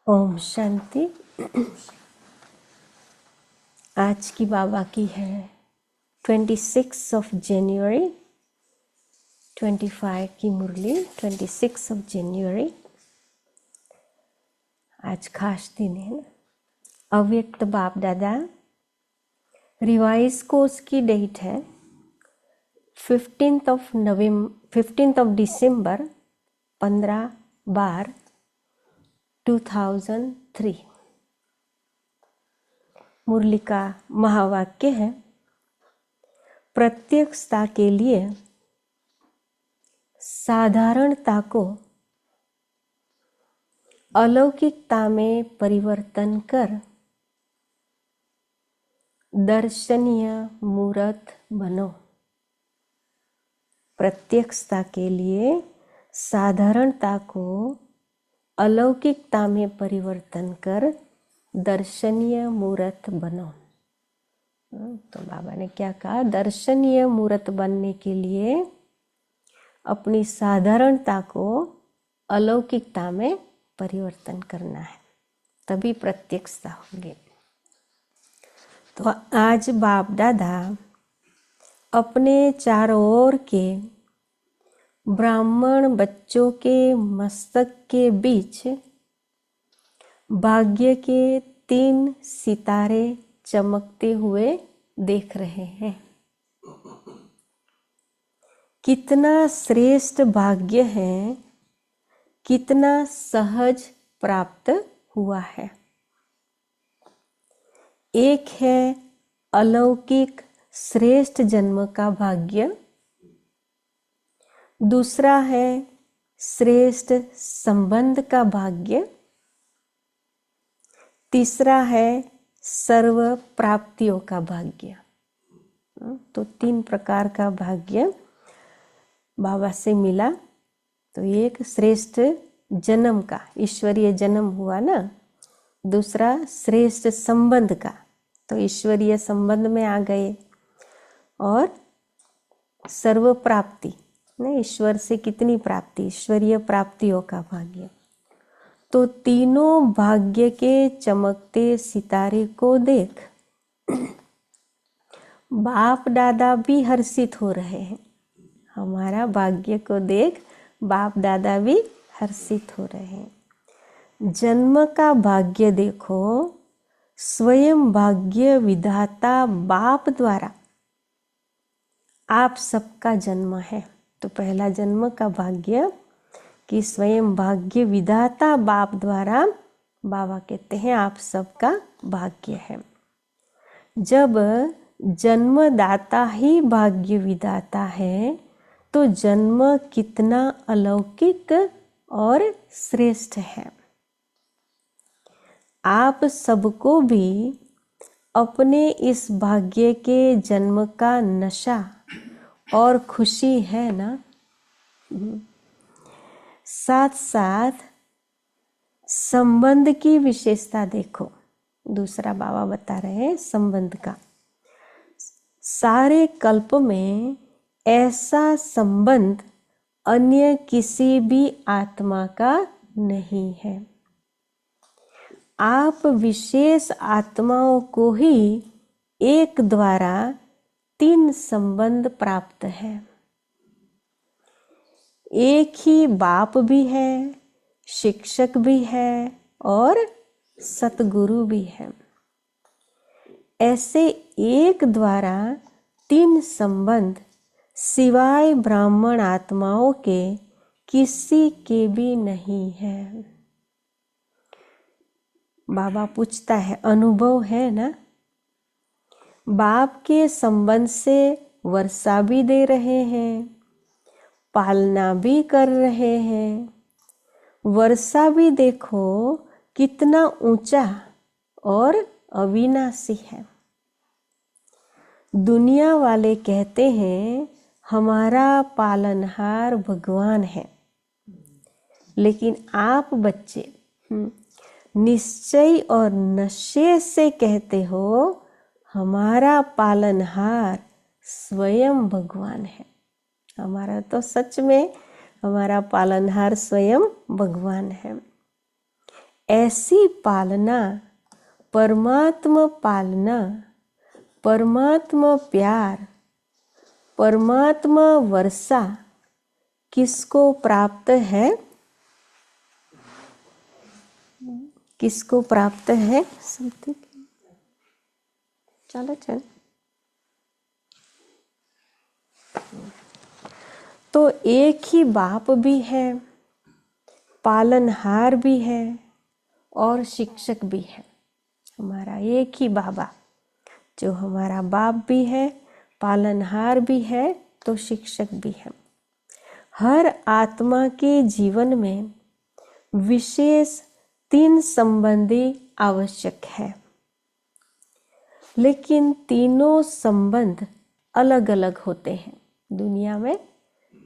ओम शांति। आज की बाबा की है 26 जनवरी 25 की मुरली। 26 जनवरी आज खास दिन है ना। अव्यक्त बाप दादा रिवाइज कोर्स की डेट है 15 दिसंबर 15/12/2003। मुरली का महावाक्य है, प्रत्यक्षता के लिए साधारणता को अलौकिकता में परिवर्तन कर दर्शनीय मूर्त बनो। प्रत्यक्षता के लिए साधारणता को अलौकिकता में परिवर्तन कर दर्शनीय मूर्त बनो। तो बाबा ने क्या कहा? दर्शनीय मूर्त बनने के लिए अपनी साधारणता को अलौकिकता में परिवर्तन करना है, तभी प्रत्यक्षता होगी। तो आज बाप दादा अपने चारों ओर के ब्राह्मण बच्चों के मस्तक के बीच भाग्य के 3 सितारे चमकते हुए देख रहे हैं। कितना श्रेष्ठ भाग्य है, कितना सहज प्राप्त हुआ है। एक है अलौकिक श्रेष्ठ जन्म का भाग्य, दूसरा है श्रेष्ठ संबंध का भाग्य, तीसरा है सर्व प्राप्तियों का भाग्य। तो 3 प्रकार का भाग्य बाबा से मिला। तो एक श्रेष्ठ जन्म का, ईश्वरीय जन्म हुआ ना। दूसरा श्रेष्ठ संबंध का, तो ईश्वरीय संबंध में आ गए। और सर्व प्राप्ति, ना, ईश्वर से कितनी प्राप्ति, ईश्वरीय प्राप्तियों का भाग्य। तो तीनों भाग्य के चमकते सितारे को देख बाप दादा भी हर्षित हो रहे हैं। हमारा भाग्य को देख बाप दादा भी हर्षित हो रहे हैं। जन्म का भाग्य देखो, स्वयं भाग्य विधाता बाप द्वारा आप सबका जन्म है। तो पहला जन्म का भाग्य कि स्वयं भाग्य विधाता बाप द्वारा, बाबा कहते हैं आप सबका भाग्य है। जब जन्मदाता ही भाग्य विधाता है तो जन्म कितना अलौकिक और श्रेष्ठ है। आप सबको भी अपने इस भाग्य के जन्म का नशा और खुशी है ना। साथ साथ संबंध की विशेषता देखो। दूसरा बाबा बता रहे हैं संबंध का। सारे कल्प में ऐसा संबंध अन्य किसी भी आत्मा का नहीं है। आप विशेष आत्माओं को ही एक द्वारा 3 संबंध प्राप्त है। एक ही बाप भी है, शिक्षक भी है और सतगुरु भी है। ऐसे एक द्वारा 3 संबंध सिवाय ब्राह्मण आत्माओं के किसी के भी नहीं है। बाबा पूछता है, अनुभव है ना? बाप के संबंध से वर्षा भी दे रहे हैं, पालना भी कर रहे हैं। वर्षा भी देखो कितना ऊंचा और अविनाशी है। दुनिया वाले कहते हैं हमारा पालनहार भगवान है, लेकिन आप बच्चे निश्चय और नशे से कहते हो हमारा पालनहार स्वयं भगवान है। हमारा तो सच में हमारा पालनहार स्वयं भगवान है। ऐसी पालना, परमात्मा पालना, परमात्मा प्यार, परमात्मा वर्षा किसको प्राप्त है? किसको प्राप्त है? चलो चल। तो एक ही बाप भी है, पालनहार भी है और शिक्षक भी है। हमारा एक ही बाबा जो हमारा बाप भी है, पालनहार भी है तो शिक्षक भी है। हर आत्मा के जीवन में विशेष 3 संबंधी आवश्यक है, लेकिन तीनों संबंध अलग अलग होते हैं। दुनिया में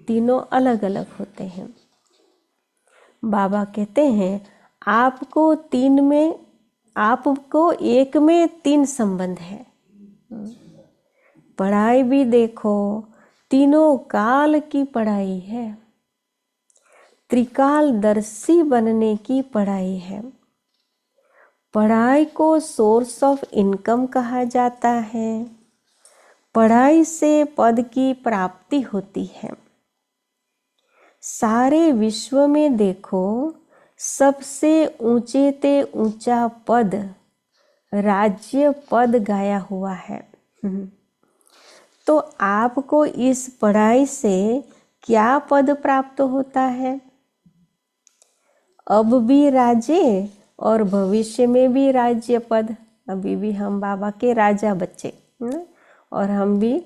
तीनों अलग अलग होते हैं। बाबा कहते हैं आपको एक में 3 संबंध है। पढ़ाई भी देखो, तीनों काल की पढ़ाई है। त्रिकालदर्शी बनने की पढ़ाई है। पढ़ाई को सोर्स ऑफ इनकम कहा जाता है। पढ़ाई से पद की प्राप्ति होती है। सारे विश्व में देखो, सबसे ऊंचे ते ऊंचा पद राज्य पद गाया हुआ है। तो आपको इस पढ़ाई से क्या पद प्राप्त होता है? अब भी राज्य और भविष्य में भी राज्य पद। अभी भी हम बाबा के राजा बच्चे, और हम भी,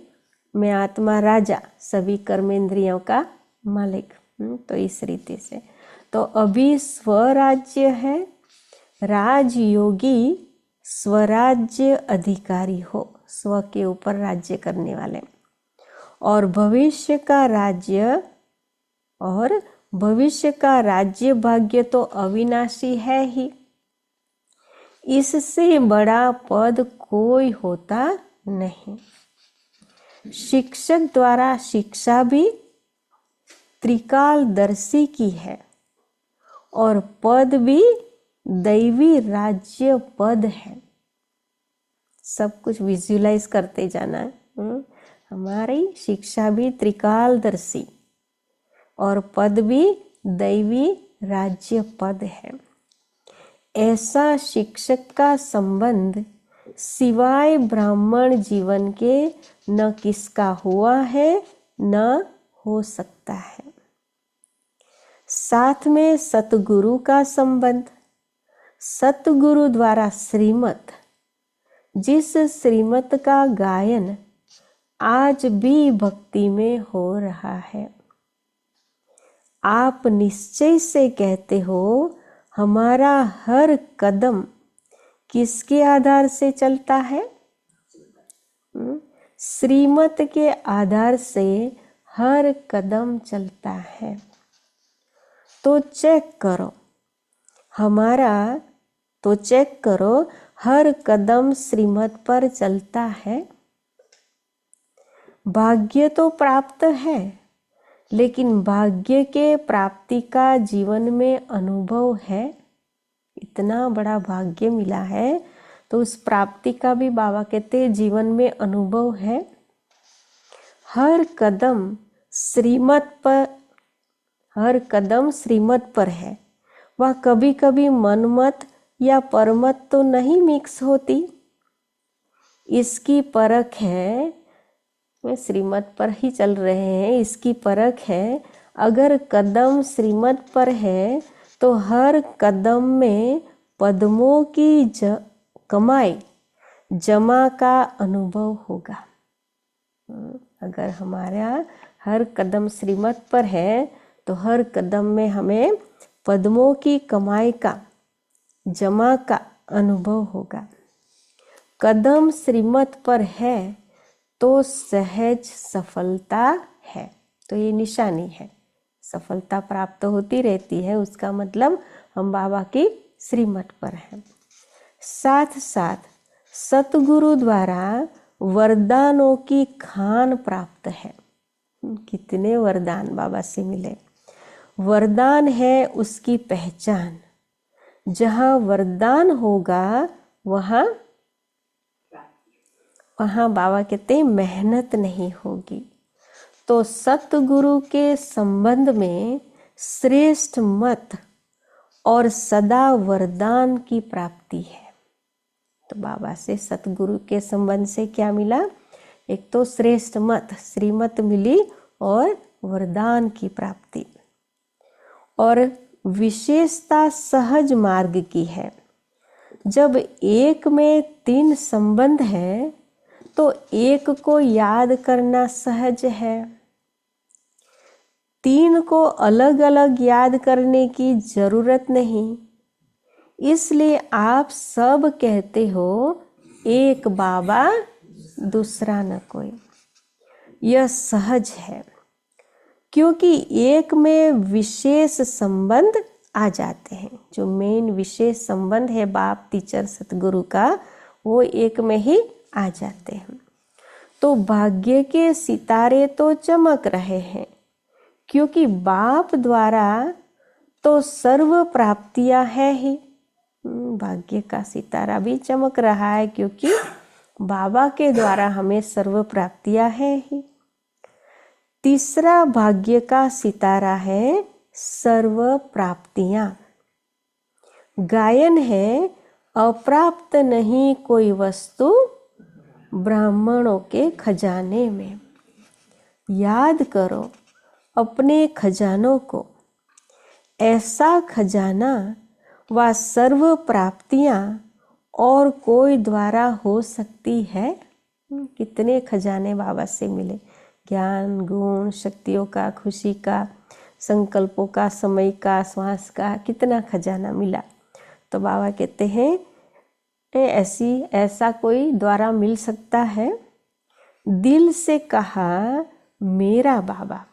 मैं आत्मा राजा, सभी कर्मेंद्रियों का मालिक। तो इस रीति से तो अभी स्वराज्य है। राजयोगी स्वराज्य अधिकारी हो, स्व के ऊपर राज्य करने वाले। और भविष्य का राज्य भाग्य तो अविनाशी है ही। इससे बड़ा पद कोई होता नहीं। शिक्षक द्वारा शिक्षा भी त्रिकालदर्शी की है और पद भी दैवी राज्य पद है। सब कुछ विजुअलाइज करते जाना है। हमारी शिक्षा भी त्रिकालदर्शी और पद भी दैवी राज्य पद है। ऐसा शिक्षक का संबंध सिवाय ब्राह्मण जीवन के न किसका हुआ है न हो सकता है। साथ में सतगुरु का संबंध। सतगुरु द्वारा श्रीमत, जिस श्रीमत का गायन आज भी भक्ति में हो रहा है। आप निश्चय से कहते हो हमारा हर कदम किसके आधार से चलता है? श्रीमत के आधार से हर कदम चलता है। तो चेक करो हर कदम श्रीमत पर चलता है। भाग्य तो प्राप्त है, लेकिन भाग्य के प्राप्ति का जीवन में अनुभव है। इतना बड़ा भाग्य मिला है तो उस प्राप्ति का भी बाबा कहते हैं जीवन में अनुभव है। हर कदम श्रीमत पर है। वह कभी कभी मनमत या परमत तो नहीं मिक्स होती। इसकी परख है, मैं श्रीमत पर ही चल रहे हैं, इसकी परख है। अगर कदम श्रीमत पर है तो हर कदम में पद्मों की कमाई जमा का अनुभव होगा। अगर हमारा हर कदम श्रीमत पर है तो हर कदम में हमें पद्मों की कमाई का जमा का अनुभव होगा। कदम श्रीमत पर है तो सहज सफलता है। तो ये निशानी है, सफलता प्राप्त होती रहती है, उसका मतलब हम बाबा की श्रीमत पर हैं। साथ साथ सतगुरु द्वारा वरदानों की खान प्राप्त है। कितने वरदान बाबा से मिले। वरदान है उसकी पहचान, जहाँ वरदान होगा वहाँ बाबा कहते हैं मेहनत नहीं होगी। तो सतगुरु के संबंध में श्रेष्ठ मत और सदा वरदान की प्राप्ति है। तो बाबा से सतगुरु के संबंध से क्या मिला? एक तो श्रेष्ठ मत, श्रीमत मिली और वरदान की प्राप्ति। और विशेषता सहज मार्ग की है। जब एक में 3 संबंध है तो एक को याद करना सहज है। 3 को अलग अलग याद करने की जरूरत नहीं। इसलिए आप सब कहते हो एक बाबा दूसरा न कोई। यह सहज है क्योंकि एक में विशेष संबंध आ जाते हैं। जो मेन विशेष संबंध है बाप टीचर सतगुरु का, वो एक में ही आ जाते हैं। तो भाग्य के सितारे तो चमक रहे हैं क्योंकि बाप द्वारा तो सर्व प्राप्तियां है ही। भाग्य का सितारा भी चमक रहा है क्योंकि बाबा के द्वारा हमें सर्व प्राप्तियां है ही। तीसरा भाग्य का सितारा है सर्व प्राप्तियां। गायन है अप्राप्त नहीं कोई वस्तु ब्राह्मणों के खजाने में। याद करो अपने खजानों को। ऐसा खजाना व सर्व प्राप्तियां और कोई द्वारा हो सकती है? कितने खजाने बाबा से मिले, ज्ञान, गुण, शक्तियों का, खुशी का, संकल्पों का, समय का, श्वास का, कितना खजाना मिला। तो बाबा कहते हैं ऐसा कोई द्वारा मिल सकता है? दिल से कहा मेरा बाबा,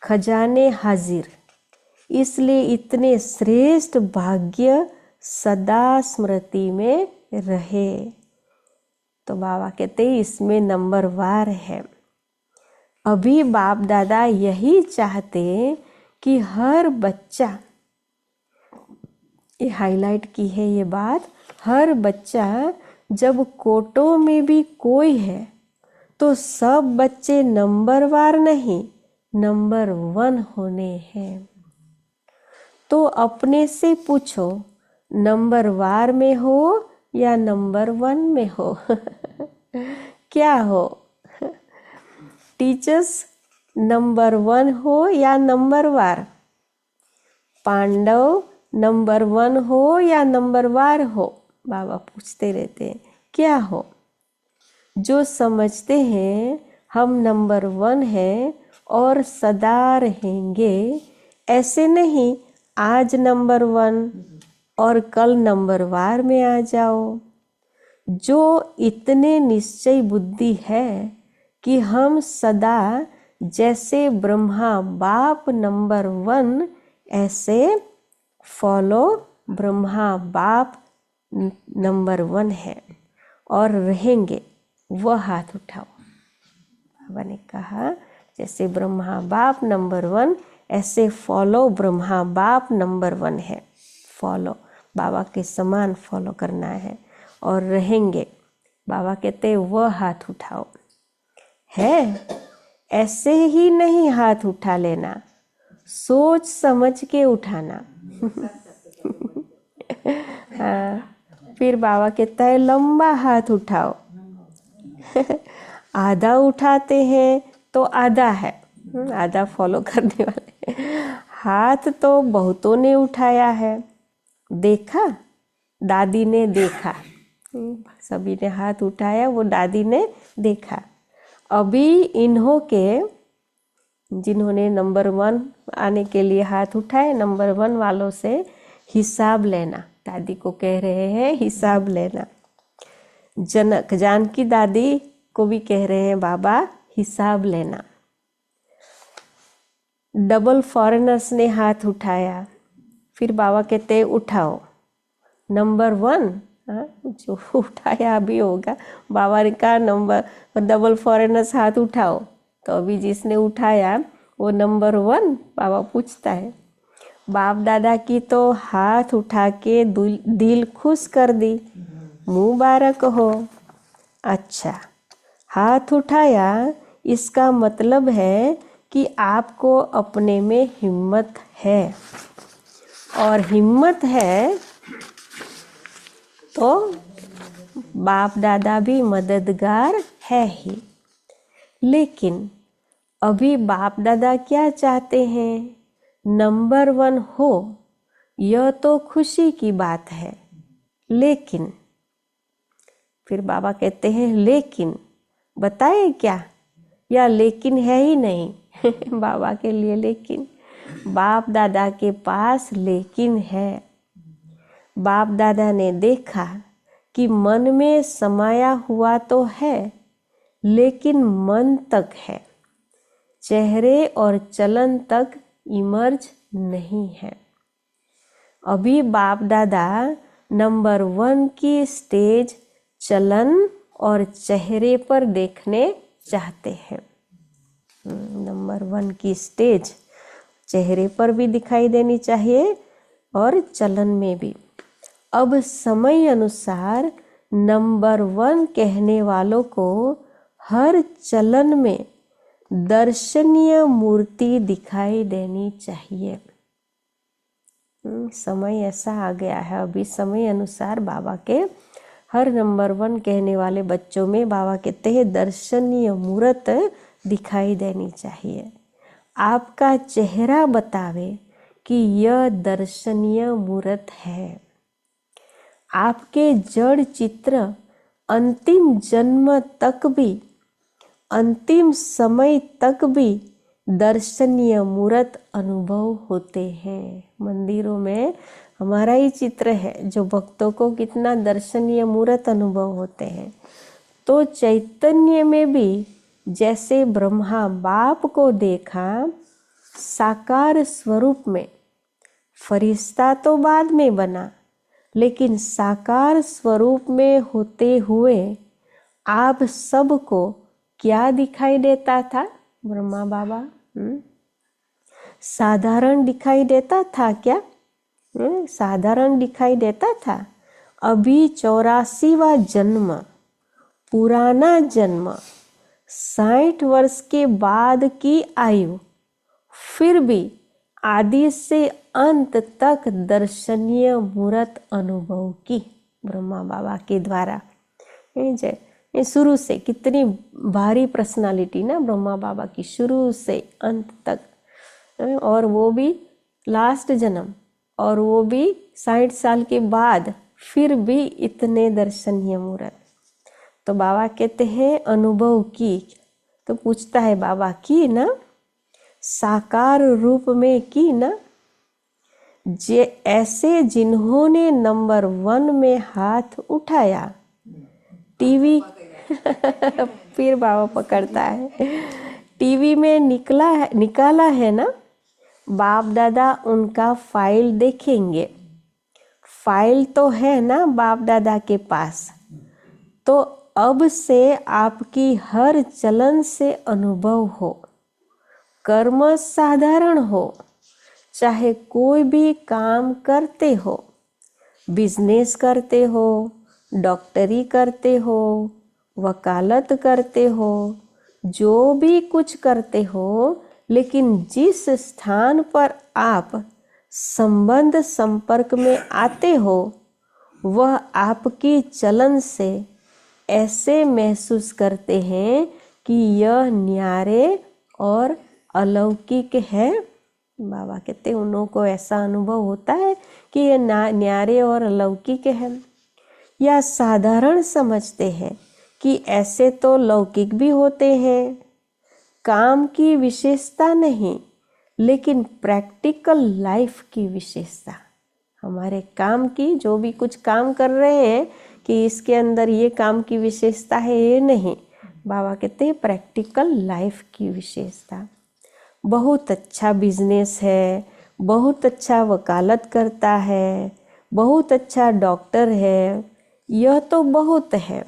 खजाने हाजिर। इसलिए इतने श्रेष्ठ भाग्य सदा स्मृति में रहे। तो बाबा कहते हैं इसमें नंबरवार है। अभी बाप दादा यही चाहते कि हर बच्चा, ये हाईलाइट की है ये बात, हर बच्चा जब कोटों में भी कोई है तो सब बच्चे नंबरवार नहीं नंबर 1 होने हैं। तो अपने से पूछो नंबरवार में हो या नंबर 1 में हो? क्या हो? टीचर्स नंबर 1 हो या नंबरवार? पांडव नंबर 1 हो या नंबरवार हो? बाबा पूछते रहते हैं क्या हो? जो समझते हैं हम नंबर 1 हैं और सदा रहेंगे, ऐसे नहीं आज नंबर 1 और कल नंबरवार में आ जाओ। जो इतने निश्चय बुद्धि है कि हम सदा जैसे ब्रह्मा बाप नंबर 1 ऐसे फॉलो ब्रह्मा बाप नंबर 1 है और रहेंगे, वह हाथ उठाओ। बाबा ने कहा जैसे ब्रह्मा बाप नंबर 1 ऐसे फॉलो ब्रह्मा बाप नंबर 1 है। फॉलो बाबा के समान फॉलो करना है और रहेंगे। बाबा कहते हैं वह हाथ उठाओ। है ऐसे ही नहीं हाथ उठा लेना, सोच समझ के उठाना। हाँ, फिर बाबा कहता है लंबा हाथ उठाओ। आधा उठाते हैं तो आधा है, आधा फॉलो करने वाले। हाथ तो बहुतों ने उठाया है, देखा दादी ने देखा, सभी ने हाथ उठाया, वो दादी ने देखा। अभी इन्हों के जिन्होंने नंबर 1 आने के लिए हाथ उठाए, नंबर 1 वालों से हिसाब लेना। दादी को कह रहे हैं हिसाब लेना। जानकी दादी को भी कह रहे हैं बाबा हिसाब लेना। डबल फॉरेनर्स ने हाथ उठाया, फिर बाबा कहते हैं उठाओ नंबर 1। जो उठाया अभी होगा, बाबा ने कहा नंबर डबल फॉरेनर्स हाथ उठाओ, तो अभी जिसने उठाया वो नंबर 1। बाबा पूछता है बाप दादा की तो हाथ उठा के दिल खुश कर दी, मुबारक हो। अच्छा, हाथ उठाया, इसका मतलब है कि आपको अपने में हिम्मत है, और हिम्मत है तो बाप दादा भी मददगार है ही। लेकिन अभी बाप दादा क्या चाहते हैं? नंबर 1 हो, यह तो खुशी की बात है। लेकिन फिर बाबा कहते हैं लेकिन, बताए क्या? या लेकिन है ही नहीं बाबा के लिए लेकिन, बाप दादा के पास लेकिन है। बाप दादा ने देखा कि मन में समाया हुआ तो है, लेकिन मन तक है, चेहरे और चलन तक इमर्ज नहीं है। अभी बाप दादा नंबर 1 की स्टेज चलन और चेहरे पर देखने चाहते हैं। नंबर 1 की स्टेज चेहरे पर भी दिखाई देनी चाहिए और चलन में भी। अब समय अनुसार नंबर 1 कहने वालों को हर चलन में दर्शनीय मूर्ति दिखाई देनी चाहिए। समय ऐसा आ गया है, अभी समय अनुसार बाबा के हर नंबर 1 कहने वाले बच्चों में बाबा कहते हैं दर्शनीय मूर्त दिखाई देनी चाहिए। आपका चेहरा बतावे कि यह दर्शनीय मूर्त है। आपके जड़ चित्र अंतिम जन्म तक भी, अंतिम समय तक भी दर्शनीय मूर्त अनुभव होते हैं। मंदिरों में हमारा ही चित्र है, जो भक्तों को कितना दर्शनीय मूर्त अनुभव होते हैं। तो चैतन्य में भी जैसे ब्रह्मा बाप को देखा साकार स्वरूप में, फरिश्ता तो बाद में बना, लेकिन साकार स्वरूप में होते हुए आप सबको क्या दिखाई देता था? ब्रह्मा बाबा साधारण दिखाई देता था क्या? साधारण दिखाई देता था। अभी 84वां जन्म, पुराना जन्म, 60 वर्ष के बाद की आयु, फिर भी आदि से अंत तक दर्शनीय मूर्त अनुभव की ब्रह्मा बाबा के द्वारा। ये शुरू से कितनी भारी पर्सनालिटी ना ब्रह्मा बाबा की, शुरू से अंत तक, और वो भी लास्ट जन्म, और वो भी 60 साल के बाद, फिर भी इतने दर्शनीय मूर्त। तो बाबा कहते हैं अनुभव की। तो पूछता है बाबा की ना, साकार रूप में की ना, जे ऐसे जिन्होंने नंबर 1 में हाथ उठाया, टीवी फिर बाबा पकड़ता है, टीवी में निकाला है ना, बाप दादा उनका फाइल देखेंगे। फाइल तो है ना बाप दादा के पास, तो अब से आपकी हर चलन से अनुभव हो, कर्म साधारण हो, चाहे कोई भी काम करते हो, बिजनेस करते हो, डॉक्टरी करते हो, वकालत करते हो, जो भी कुछ करते हो, लेकिन जिस स्थान पर आप संबंध संपर्क में आते हो, वह आपकी चलन से ऐसे महसूस करते हैं कि यह न्यारे और अलौकिक है। बाबा कहते हैं उन्हों को ऐसा अनुभव होता है कि ये न्यारे और अलौकिक है, या साधारण समझते हैं कि ऐसे तो लौकिक भी होते हैं। काम की विशेषता नहीं, लेकिन प्रैक्टिकल लाइफ की विशेषता, हमारे काम की, जो भी कुछ काम कर रहे हैं कि इसके अंदर ये काम की विशेषता है, ये नहीं। बाबा कहते हैं प्रैक्टिकल लाइफ की विशेषता। बहुत अच्छा बिजनेस है, बहुत अच्छा वकालत करता है, बहुत अच्छा डॉक्टर है, यह तो बहुत है।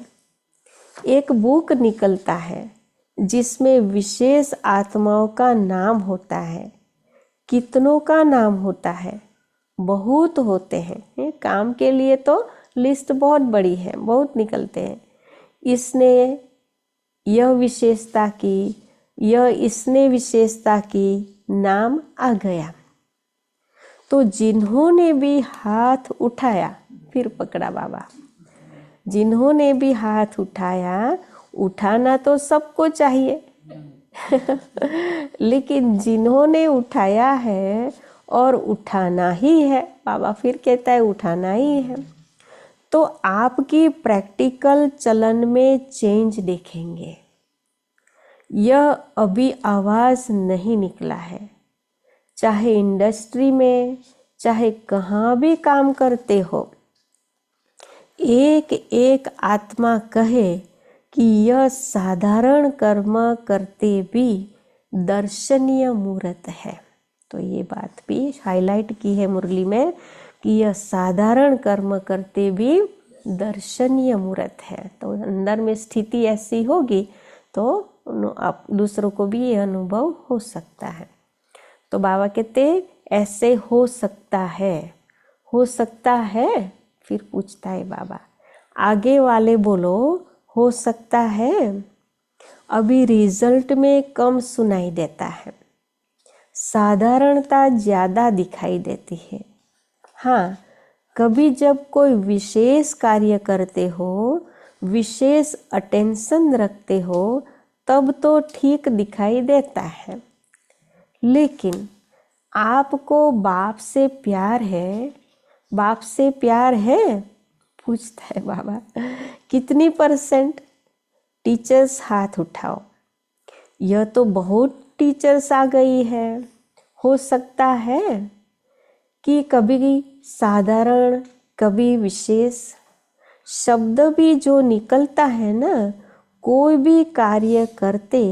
एक बुक निकलता है जिसमें विशेष आत्माओं का नाम होता है, कितनों का नाम होता है, बहुत होते हैं। काम के लिए तो लिस्ट बहुत बड़ी है, बहुत निकलते हैं। इसने यह विशेषता की, यह इसने विशेषता की, नाम आ गया। तो जिन्होंने भी हाथ उठाया, फिर पकड़ा बाबा, जिन्होंने भी हाथ उठाया, उठाना तो सबको चाहिए लेकिन जिन्होंने उठाया है और उठाना ही है, बाबा फिर कहता है उठाना ही है, तो आपकी प्रैक्टिकल चलन में चेंज देखेंगे। यह अभी आवाज नहीं निकला है, चाहे इंडस्ट्री में, चाहे कहाँ भी काम करते हो, एक एक आत्मा कहे कि यह साधारण कर्म करते भी दर्शनीय मूर्त है। तो ये बात भी हाईलाइट की है मुरली में कि यह साधारण कर्म करते भी दर्शनीय मूर्त है। तो अंदर में स्थिति ऐसी होगी तो आप दूसरों को भी ये अनुभव हो सकता है। तो बाबा कहते ऐसे हो सकता है, हो सकता है। फिर पूछता है बाबा, आगे वाले बोलो हो सकता है। अभी रिजल्ट में कम सुनाई देता है, साधारणता ज्यादा दिखाई देती है। हाँ, कभी जब कोई विशेष कार्य करते हो, विशेष अटेंशन रखते हो, तब तो ठीक दिखाई देता है। लेकिन आपको बाप से प्यार है, बाप से प्यार है? पूछता है बाबा, कितनी %? टीचर्स हाथ उठाओ। यह तो बहुत टीचर्स आ गई है। हो सकता है कि कभी साधारण, कभी विशेष। शब्द भी जो निकलता है ना, कोई भी कार्य करते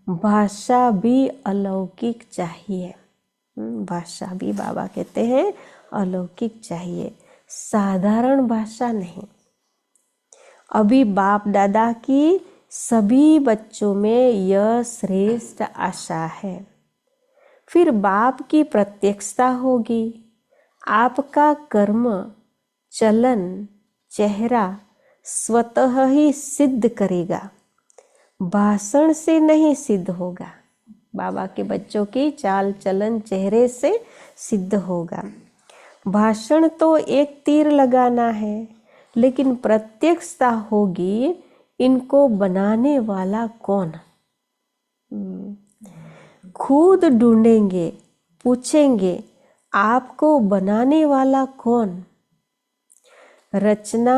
भाषा भी अलौकिक चाहिए। भाषा भी बाबा कहते हैं अलौकिक चाहिए, साधारण भाषा नहीं। अभी बाप दादा की सभी बच्चों में यह श्रेष्ठ आशा है। फिर बाप की प्रत्यक्षता होगी। आपका कर्म, चलन, चेहरा स्वतः ही सिद्ध करेगा, भाषण से नहीं सिद्ध होगा। बाबा के बच्चों की चाल चलन चेहरे से सिद्ध होगा। भाषण तो एक तीर लगाना है, लेकिन प्रत्यक्षता होगी इनको बनाने वाला कौन। खुद ढूंढेंगे, पूछेंगे आपको बनाने वाला कौन। रचना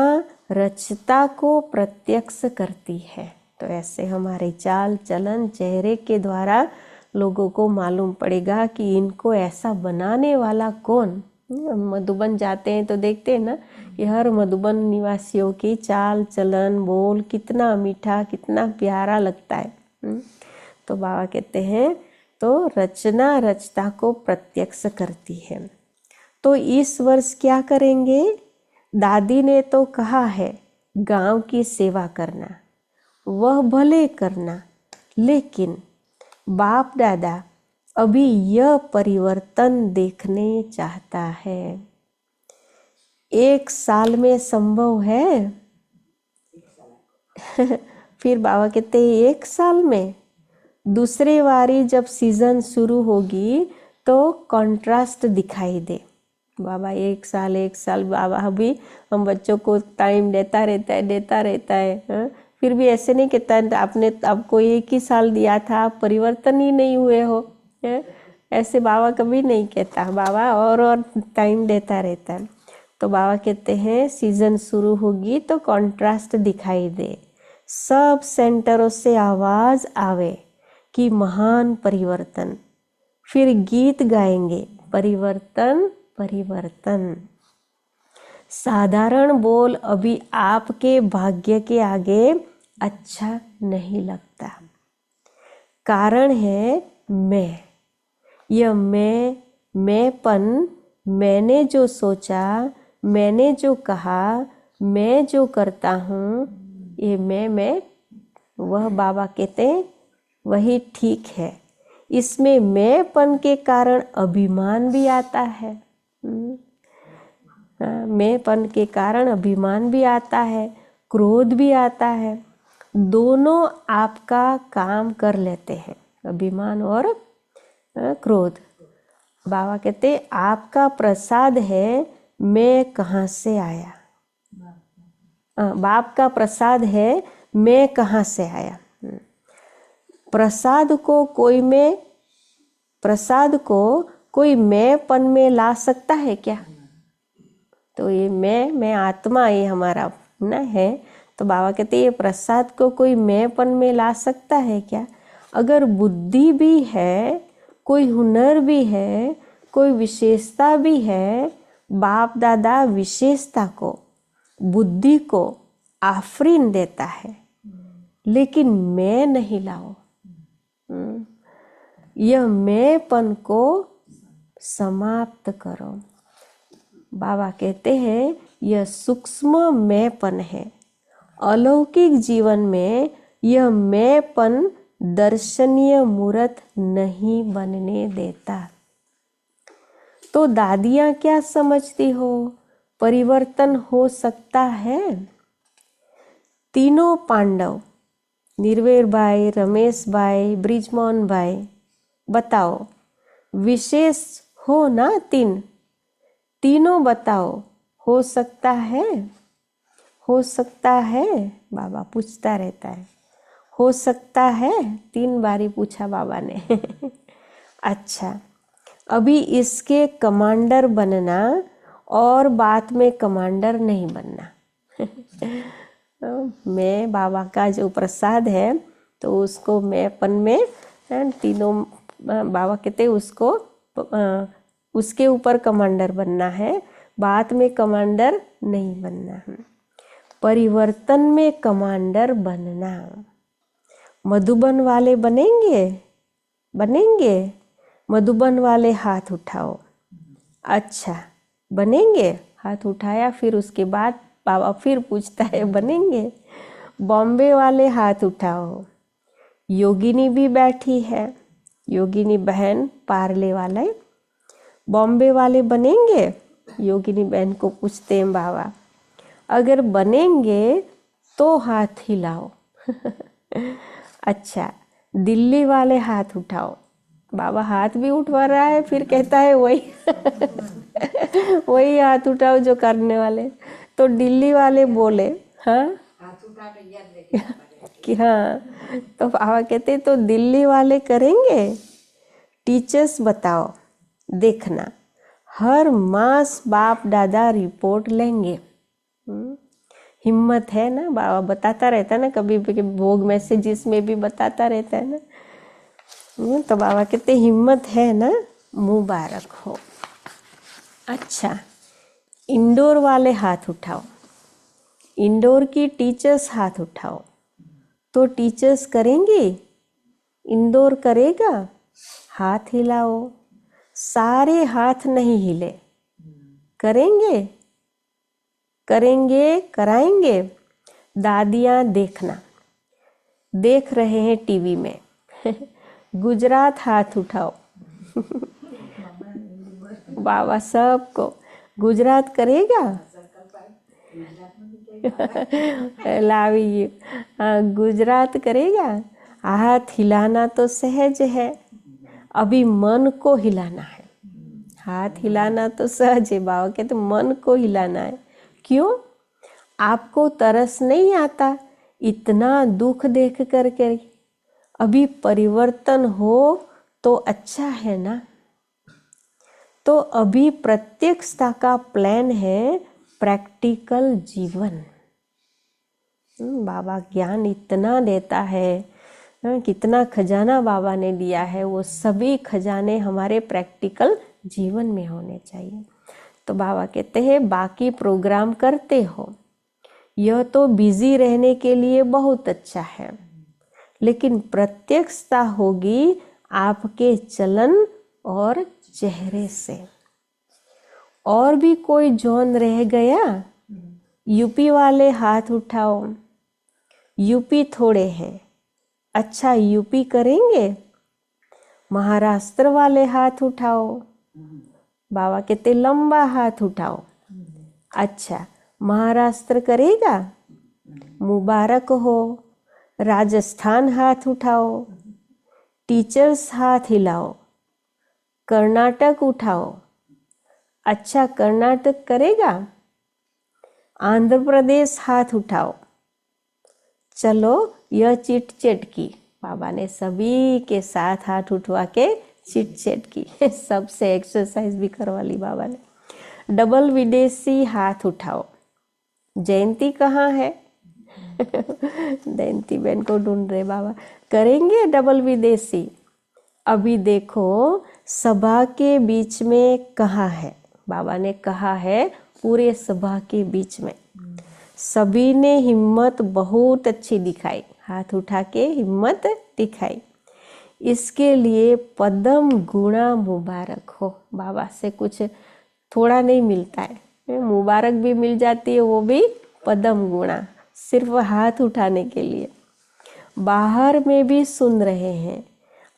रचता को प्रत्यक्ष करती है। तो ऐसे हमारे चाल चलन चेहरे के द्वारा लोगों को मालूम पड़ेगा कि इनको ऐसा बनाने वाला कौन। मधुबन जाते हैं तो देखते हैं ना कि हर मधुबन निवासियों की चाल चलन बोल कितना मीठा, कितना प्यारा लगता है। तो बाबा कहते हैं तो रचना रचता को प्रत्यक्ष करती है। तो इस वर्ष क्या करेंगे? दादी ने तो कहा है गांव की सेवा करना, वह भले करना, लेकिन बाप दादा अभी यह परिवर्तन देखने चाहता है। 1 साल में संभव है? फिर बाबा कहते हैं 1 साल में। दूसरी बारी जब सीजन शुरू होगी तो कंट्रास्ट दिखाई दे। बाबा 1 साल बाबा अभी हम बच्चों को टाइम देता रहता है। फिर भी ऐसे नहीं कहता है आपने आपको 1 ही साल दिया था, आप परिवर्तन ही नहीं हुए हो। ऐसे बाबा कभी नहीं कहता, बाबा और टाइम देता रहता है। तो बाबा कहते हैं सीजन शुरू होगी तो कंट्रास्ट दिखाई दे, सब सेंटरों से आवाज आवे कि महान परिवर्तन। फिर गीत गाएंगे परिवर्तन परिवर्तन। साधारण बोल अभी आपके भाग्य के आगे अच्छा नहीं लगता। कारण है मैं। यह मैंपन, मैंने जो सोचा, मैंने जो कहा, मैं जो करता हूँ, ये मैं वह बाबा कहते हैं वही ठीक है। इसमें मैंपन के कारण अभिमान भी आता है। मैंपन के कारण अभिमान भी आता है, क्रोध भी आता है। दोनों आपका काम कर लेते हैं, अभिमान और क्रोध। बाबा कहते आपका प्रसाद है, मैं कहाँ से आया। बाप का प्रसाद है, मैं कहाँ से आया। प्रसाद को कोई मैंपन में ला सकता है क्या? तो ये मैं आत्मा, ये हमारा न है। तो बाबा कहते ये प्रसाद को कोई मैंपन में ला सकता है क्या? अगर बुद्धि भी है, कोई हुनर भी है, कोई विशेषता भी है, बाप दादा विशेषता को, बुद्धि को आफरीन देता है, लेकिन मैं नहीं लाओ। यह मैंपन को समाप्त करो। बाबा कहते हैं यह सूक्ष्म मैंपन है। अलौकिक जीवन में यह मैंपन दर्शनीय मूर्त नहीं बनने देता। तो दादियाँ क्या समझती हो, परिवर्तन हो सकता है? तीनों पांडव, निर्वेर भाई, रमेश भाई, ब्रिजमोहन भाई, बताओ विशेष हो ना? तीनों बताओ, हो सकता है? हो सकता है? बाबा पूछता रहता है, हो सकता है? 3 बारी पूछा बाबा ने। अच्छा, अभी इसके कमांडर बनना और बाद में कमांडर नहीं बनना। मैं बाबा का जो प्रसाद है, तो उसको मैंपन में तीनों बाबा कहते उसको उसके ऊपर कमांडर बनना है, बाद में कमांडर नहीं बनना है। परिवर्तन में कमांडर बनना। मधुबन वाले बनेंगे? मधुबन वाले हाथ उठाओ। अच्छा, बनेंगे? हाथ उठाया। फिर उसके बाद बाबा फिर पूछता है बनेंगे? बॉम्बे वाले हाथ उठाओ। योगिनी भी बैठी है, योगिनी बहन पार्ले वाले। बॉम्बे वाले बनेंगे? योगिनी बहन को पूछते हैं बाबा। अगर बनेंगे तो हाथ हिलाओ। अच्छा, दिल्ली वाले हाथ उठाओ। बाबा हाथ भी उठवा रहा है, फिर कहता है वही वही हाथ उठाओ जो करने वाले। तो दिल्ली वाले बोले हाँ कि हाँ। तो बाबा कहते तो दिल्ली वाले करेंगे? टीचर्स बताओ, देखना हर मास बाप दादा रिपोर्ट लेंगे। हिम्मत है ना? बाबा बताता रहता है ना, कभी भी भोग मैसेजेस में भी बताता रहता है ना। तो बाबा कहते हिम्मत है ना, मुबारक हो। अच्छा, इंडोर वाले हाथ उठाओ। इंडोर की टीचर्स हाथ उठाओ। तो टीचर्स करेंगी? इंडोर करेगा? हाथ हिलाओ। सारे हाथ नहीं हिले। करेंगे? कराएंगे? दादियाँ देखना, देख रहे हैं टीवी में। गुजरात हाथ उठाओ। बाबा सबको। गुजरात करेगा? लावी गुजरात करेगा? हाथ हिलाना तो सहज है, अभी मन को हिलाना है। हाथ हिलाना तो सहज है, बाबा कहते मन को हिलाना है। क्यों? आपको तरस नहीं आता इतना दुख देख करके? अभी परिवर्तन हो तो अच्छा है ना। तो अभी प्रत्यक्षता का प्लान है प्रैक्टिकल जीवन। बाबा ज्ञान इतना देता है, कितना खजाना बाबा ने दिया है, वो सभी खजाने हमारे प्रैक्टिकल जीवन में होने चाहिए। तो बाबा कहते हैं बाकी प्रोग्राम करते हो, यह तो बिजी रहने के लिए बहुत अच्छा है, लेकिन प्रत्यक्षता होगी आपके चलन और चेहरे से। और भी कोई जोन रह गया? यूपी वाले हाथ उठाओ। यूपी थोड़े हैं। अच्छा, यूपी करेंगे? महाराष्ट्र वाले हाथ उठाओ। बाबा कहते लंबा हाथ उठाओ। अच्छा, महाराष्ट्र करेगा, मुबारक हो। राजस्थान हाथ उठाओ। टीचर्स हाथ हिलाओ। कर्नाटक उठाओ। अच्छा, कर्नाटक करेगा। आंध्र प्रदेश हाथ उठाओ। चलो यह चिट चैट की। बाबा ने सभी के साथ हाथ उठवा के चिट चैट की। सबसे एक्सरसाइज भी करवा ली बाबा ने। डबल विदेशी हाथ उठाओ। जयंती कहाँ है? जयंती बहन को ढूंढ रहे बाबा। करेंगे डबल विदेशी। अभी देखो सभा के बीच में कहाँ है? बाबा ने कहा है पूरे सभा के बीच में। सभी ने हिम्मत बहुत अच्छी दिखाई, हाथ उठा के हिम्मत दिखाई। इसके लिए पद्म गुणा मुबारक हो। बाबा से कुछ थोड़ा नहीं मिलता है, मुबारक भी मिल जाती है, वो भी पद्म गुणा, सिर्फ हाथ उठाने के लिए। बाहर में भी सुन रहे हैं,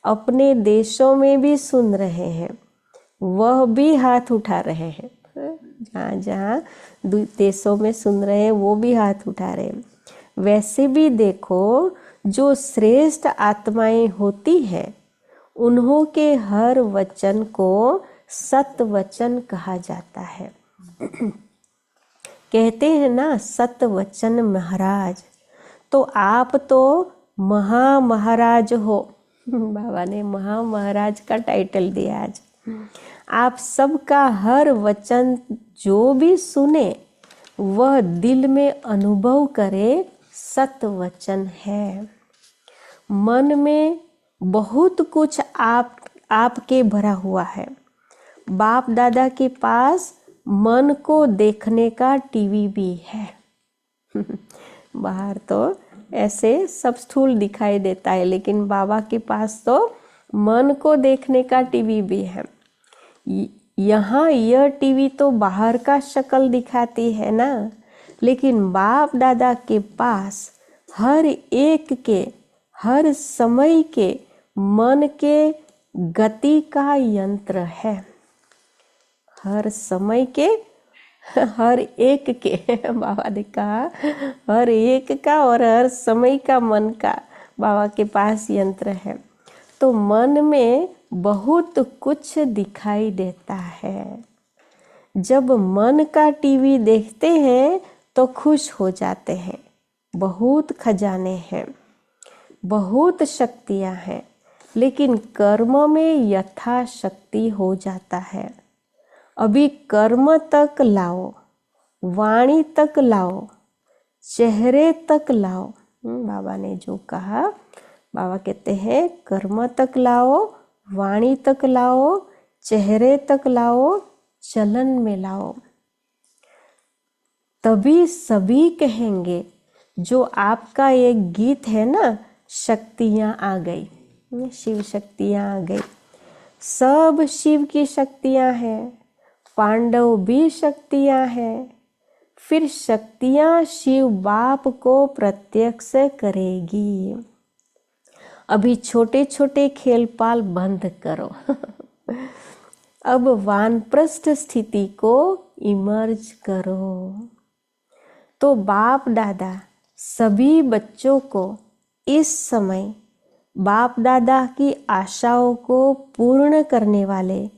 अपने देशों में भी सुन रहे हैं, वह भी हाथ उठा रहे हैं। जहाँ जहाँ देशों में सुन रहे हैं वो भी हाथ उठा रहे हैं। वैसे भी देखो, जो श्रेष्ठ आत्माएं होती हैं उन्हों के हर वचन को सत्य वचन कहा जाता है। कहते हैं ना सत्य वचन महाराज। तो आप तो महाराज हो। बाबा ने महाराज का टाइटल दिया आज। आप सबका हर वचन जो भी सुने वह दिल में अनुभव करे सत्य वचन है। मन में बहुत कुछ आपके भरा हुआ है। बाप दादा के पास मन को देखने का टीवी भी है। बाहर तो ऐसे सब स्थूल दिखाई देता है, लेकिन बाबा के पास तो मन को देखने का टीवी भी है। यहाँ यह टीवी तो बाहर का शक्ल दिखाती है ना, लेकिन बाप दादा के पास हर एक के हर समय के मन के गति का यंत्र है। हर समय के हर एक के बाबा ने कहा हर एक का और हर समय का मन का बाबा के पास यंत्र है। तो मन में बहुत कुछ दिखाई देता है। जब मन का टीवी देखते हैं तो खुश हो जाते हैं। बहुत खजाने हैं, बहुत शक्तियां हैं, लेकिन कर्म में यथाशक्ति हो जाता है। अभी कर्म तक लाओ, वाणी तक लाओ, चेहरे तक लाओ। बाबा ने जो कहा, बाबा कहते हैं कर्म तक लाओ, वाणी तक लाओ, चेहरे तक लाओ, चलन में लाओ। तभी सभी कहेंगे, जो आपका एक गीत है ना, शक्तियाँ आ गई, शिव शक्तियाँ आ गई। सब शिव की शक्तियाँ हैं, पांडव भी शक्तियाँ हैं। फिर शक्तियाँ शिव बाप को प्रत्यक्ष करेगी। अभी छोटे छोटे खेल पाल बंद करो। अब वानप्रस्थ स्थिति को इमर्ज करो। तो बाप दादा सभी बच्चों को इस समय बाप दादा की आशाओं को पूर्ण करने वाले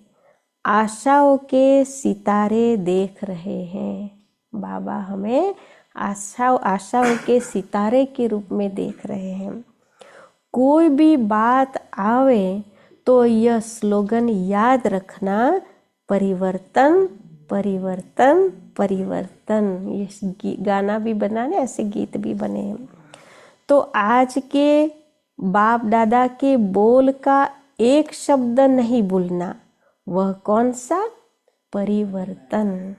आशाओं के सितारे देख रहे हैं। बाबा हमें आशाओं के सितारे के रूप में देख रहे हैं। कोई भी बात आवे तो यह स्लोगन याद रखना, परिवर्तन परिवर्तन परिवर्तन। ये गाना भी बना है, ऐसे गीत भी बने हैं। तो आज के बाप दादा के बोल का एक शब्द नहीं भूलना। वह कौन सा? परिवर्तन।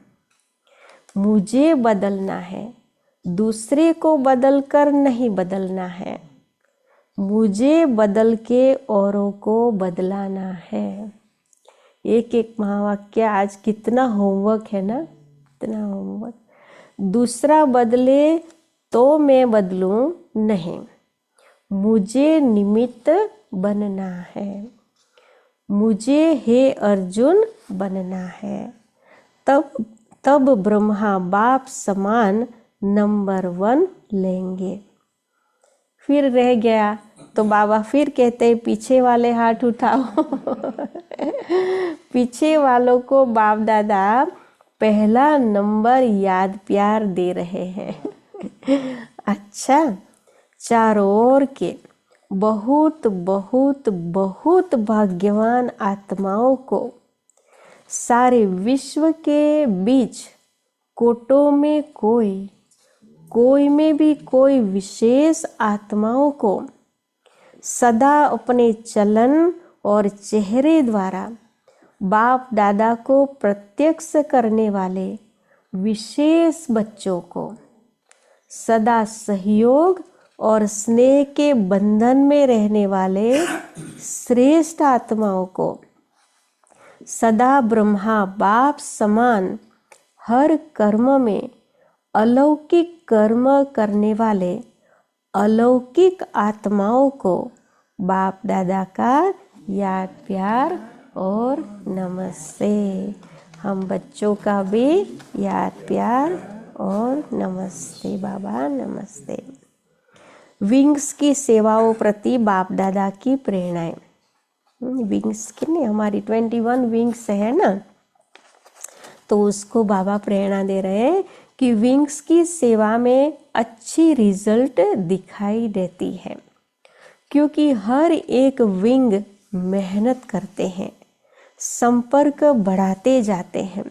मुझे बदलना है, दूसरे को बदलकर नहीं बदलना है। मुझे बदल के औरों को बदलाना है। एक एक महावाक्य। आज कितना होमवर्क है ना, इतना होमवर्क। दूसरा बदले तो मैं बदलूं नहीं, मुझे निमित्त बनना है। मुझे हे अर्जुन बनना है। तब ब्रह्मा बाप समान नंबर 1 लेंगे। फिर रह गया तो बाबा फिर कहते हैं पीछे वाले हाथ उठाओ। पीछे वालों को बाप दादा पहला नंबर याद प्यार दे रहे हैं। अच्छा, चारों ओर के बहुत बहुत बहुत भाग्यवान आत्माओं को सारे विश्व के बीच कोटों में कोई में भी कोई विशेष आत्माओं को सदा अपने चलन और चेहरे द्वारा बाप दादा को प्रत्यक्ष करने वाले विशेष बच्चों को सदा सहयोग और स्नेह के बंधन में रहने वाले श्रेष्ठ आत्माओं को सदा ब्रह्मा बाप समान हर कर्म में अलौकिक कर्म करने वाले अलौकिक आत्माओं को बाप दादा का याद प्यार और नमस्ते। हम बच्चों का भी याद प्यार और नमस्ते बाबा नमस्ते। विंग्स की सेवाओं प्रति बाप दादा की प्रेरणाएं। विंग्स की नहीं, हमारी 21 विंग्स है ना, तो उसको बाबा प्रेरणा दे रहे हैं कि विंग्स की सेवा में अच्छी रिजल्ट दिखाई देती है, क्योंकि हर एक विंग मेहनत करते हैं, संपर्क बढ़ाते जाते हैं।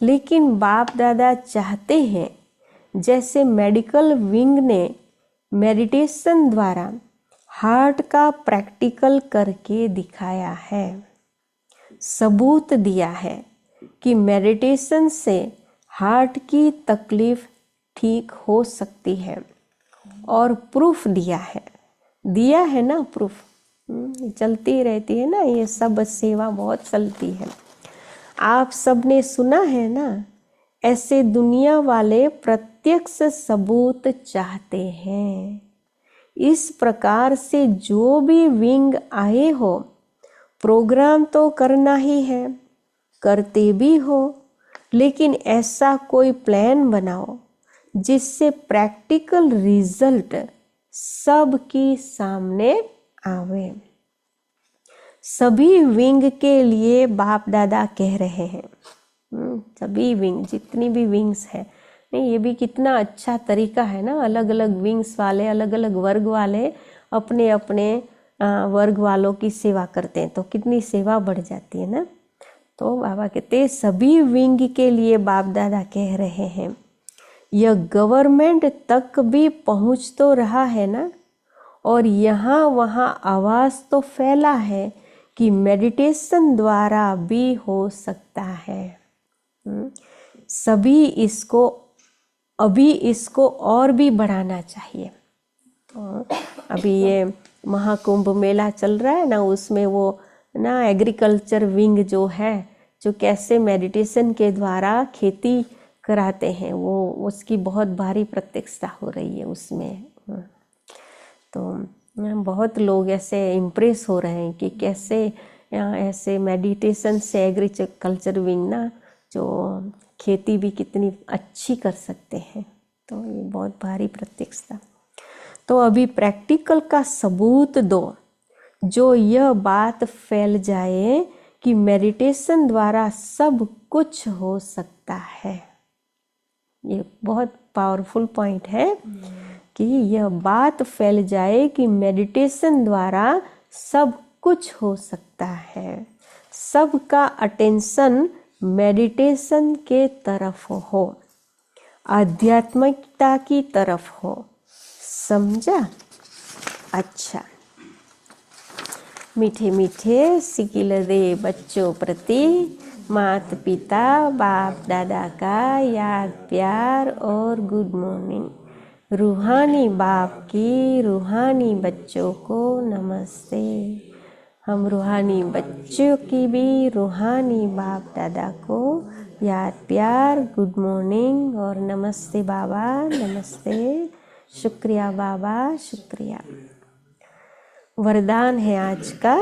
लेकिन बाप दादा चाहते हैं जैसे मेडिकल विंग ने मेडिटेशन द्वारा हार्ट का प्रैक्टिकल करके दिखाया है, सबूत दिया है कि मेडिटेशन से हार्ट की तकलीफ ठीक हो सकती है, और प्रूफ दिया है ना, प्रूफ चलती रहती है ना, ये सब सेवा बहुत चलती है। आप सबने सुना है ना, ऐसे दुनिया वाले प्रत्यक्ष सबूत चाहते हैं। इस प्रकार से जो भी विंग आए हो, प्रोग्राम तो करना ही है, करते भी हो, लेकिन ऐसा कोई प्लान बनाओ जिससे प्रैक्टिकल रिजल्ट सबके सामने आवे। सभी विंग के लिए बाप दादा कह रहे हैं, सभी विंग, जितनी भी विंग्स है, नहीं ये भी कितना अच्छा तरीका है ना, अलग अलग विंग्स वाले, अलग अलग वर्ग वाले अपने अपने वर्ग वालों की सेवा करते हैं, तो कितनी सेवा बढ़ जाती है ना। तो बाबा कहते सभी विंग के लिए बाप दादा कह रहे हैं, यह गवर्नमेंट तक भी पहुंच तो रहा है ना, और यहाँ वहाँ आवाज़ तो फैला है कि मेडिटेशन द्वारा भी हो सकता है। सभी इसको और भी बढ़ाना चाहिए। तो अभी ये महाकुंभ मेला चल रहा है ना, उसमें वो ना एग्रीकल्चर विंग जो है, जो कैसे मेडिटेशन के द्वारा खेती कराते हैं, वो उसकी बहुत भारी प्रत्यक्षता हो रही है उसमें। तो बहुत लोग ऐसे इम्प्रेस हो रहे हैं कि कैसे ऐसे मेडिटेशन से एग्रीकल्चर विंग ना जो खेती भी कितनी अच्छी कर सकते हैं। तो ये बहुत भारी प्रत्यक्षता। तो अभी प्रैक्टिकल का सबूत दो, जो यह बात फैल जाए कि मेडिटेशन द्वारा सब कुछ हो सकता है। ये बहुत पावरफुल पॉइंट है कि यह बात फैल जाए कि मेडिटेशन द्वारा सब कुछ हो सकता है, सबका अटेंशन मेडिटेशन के तरफ हो, आध्यात्मिकता की तरफ हो। समझा? अच्छा, मीठे मीठे सिकिलरे बच्चों प्रति माता पिता बाप दादा का याद प्यार और गुड मॉर्निंग। रूहानी बाप की रूहानी बच्चों को नमस्ते। हम रूहानी बच्चों की भी रूहानी बाप दादा को याद प्यार, गुड मॉर्निंग और नमस्ते बाबा नमस्ते, शुक्रिया बाबा शुक्रिया। वरदान है आज का,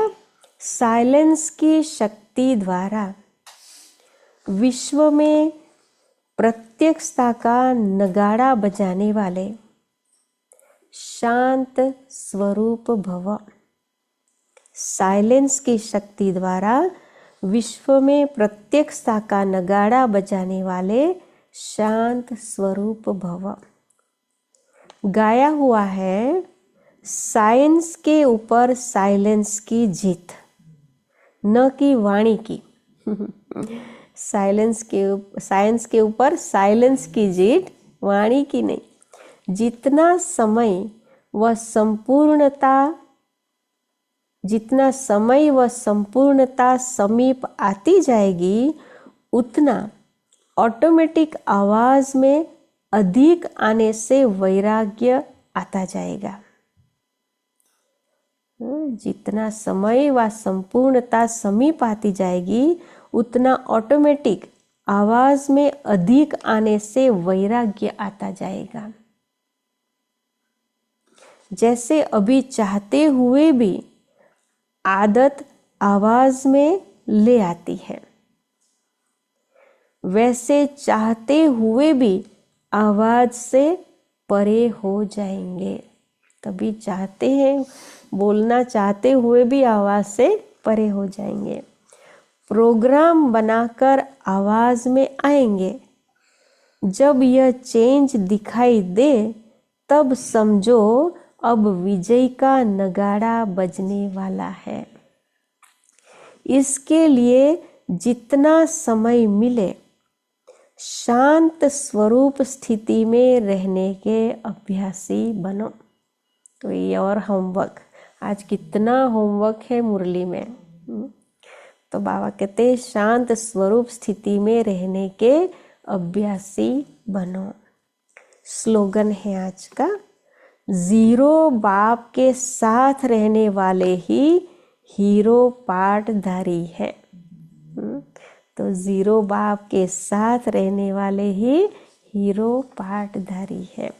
साइलेंस की शक्ति द्वारा विश्व में प्रत्यक्षता का नगाड़ा बजाने वाले शांत स्वरूप भव। साइलेंस की शक्ति द्वारा विश्व में प्रत्यक्षता का नगाड़ा बजाने वाले शांत स्वरूप भव। गाया हुआ है, साइंस के ऊपर साइलेंस की जीत, न कि वाणी की। साइंस के ऊपर साइलेंस की जीत, वाणी की नहीं। जितना समय व संपूर्णता समीप आती जाएगी, उतना ऑटोमेटिक आवाज में अधिक आने से वैराग्य आता जाएगा। जितना समय व संपूर्णता समीप आती जाएगी, उतना ऑटोमेटिक आवाज में अधिक आने से वैराग्य आता जाएगा। जैसे अभी चाहते हुए भी आदत आवाज में ले आती है, वैसे चाहते हुए भी आवाज से परे हो जाएंगे। तभी चाहते हैं, बोलना चाहते हुए भी आवाज से परे हो जाएंगे। प्रोग्राम बनाकर आवाज में आएंगे। जब यह चेंज दिखाई दे, तब समझो अब विजय का नगाड़ा बजने वाला है। इसके लिए जितना समय मिले, शांत स्वरूप स्थिति में रहने के अभ्यासी बनो। तो ये और होमवर्क, आज कितना होमवर्क है मुरली में। तो बाबा कहते हैं शांत स्वरूप स्थिति में रहने के अभ्यासी बनो। स्लोगन है आज का, जीरो बाप के साथ रहने वाले ही हीरो पाठधारी है। तो जीरो बाप के साथ रहने वाले ही हीरो पाठधारी है।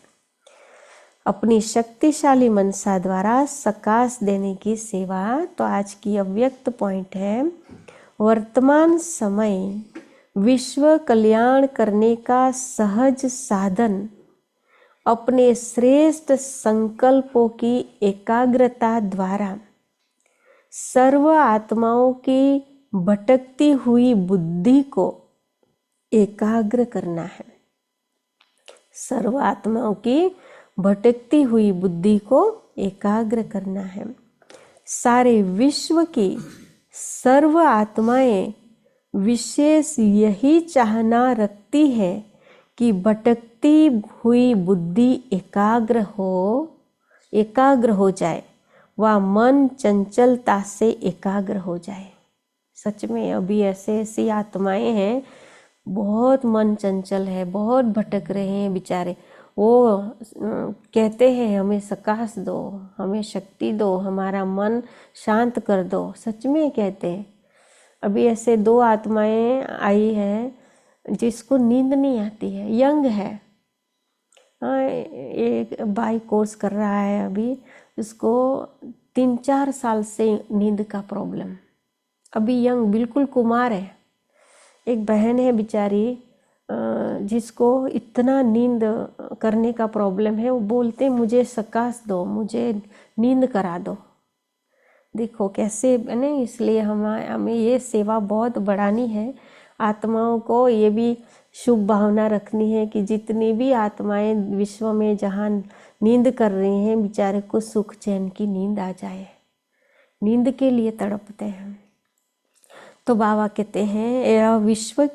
अपनी शक्तिशाली मनसा द्वारा सकाश देने की सेवा। तो आज की अव्यक्त पॉइंट है, वर्तमान समय विश्व कल्याण करने का सहज साधन अपने श्रेष्ठ संकल्पों की एकाग्रता द्वारा सर्व आत्माओं की भटकती हुई बुद्धि को एकाग्र करना है। सर्व आत्माओं की भटकती हुई बुद्धि को एकाग्र करना है। सारे विश्व की सर्व आत्माएं विशेष यही चाहना रखती है कि भटकती हुई बुद्धि एकाग्र हो जाए, वह मन चंचलता से एकाग्र हो जाए। सच में अभी ऐसी आत्माएं हैं, बहुत मन चंचल है, बहुत भटक रहे हैं बेचारे। वो कहते हैं हमें सकाश दो, हमें शक्ति दो, हमारा मन शांत कर दो। सच में कहते हैं। अभी ऐसे 2 आत्माएं आई हैं जिसको नींद नहीं आती है, यंग है। एक भाई कोर्स कर रहा है अभी, उसको 3-4 साल से नींद का प्रॉब्लम, अभी यंग बिल्कुल कुमार है। एक बहन है बेचारी जिसको इतना नींद करने का प्रॉब्लम है, वो बोलते मुझे सकाश दो, मुझे नींद करा दो। देखो कैसे नहीं, इसलिए हमें ये सेवा बहुत बढ़ानी है। आत्माओं को ये भी शुभ भावना रखनी है कि जितनी भी आत्माएं विश्व में जहाँ नींद कर रही हैं, बेचारे को सुख चैन की नींद आ जाए। नींद के लिए तड़पते हैं। तो बाबा कहते हैं यह विश्व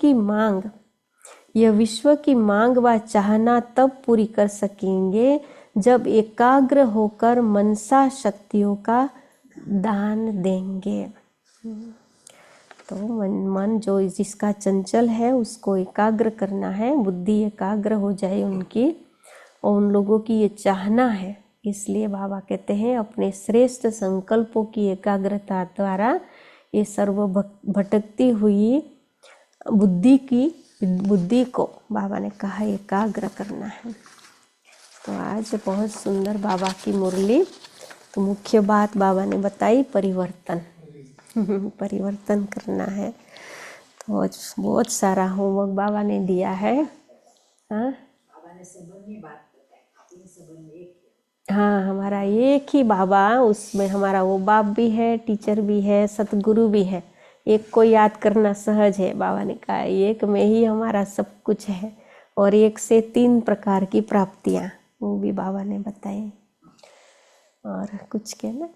की मांग व चाहना तब पूरी कर सकेंगे जब एकाग्र होकर मनसा शक्तियों का दान देंगे। तो मन जो जिसका चंचल है उसको एकाग्र करना है, बुद्धि एकाग्र हो जाए उनकी, और उन लोगों की ये चाहना है। इसलिए बाबा कहते हैं अपने श्रेष्ठ संकल्पों की एकाग्रता द्वारा ये सर्व भटकती हुई बुद्धि को बाबा ने कहा एकाग्र करना है। तो आज बहुत सुंदर बाबा की मुरली। तो मुख्य बात बाबा ने बताई परिवर्तन, परिवर्तन करना है। तो बहुत सारा होमवर्क बाबा ने दिया है। हाँ, हाँ, हमारा एक ही बाबा, उसमें हमारा वो बाप भी है, टीचर भी है, सतगुरु भी है। एक को याद करना सहज है। बाबा ने कहा एक में ही हमारा सब कुछ है, और एक से 3 प्रकार की प्राप्तियाँ, वो भी बाबा ने बताई। और कुछ कहना?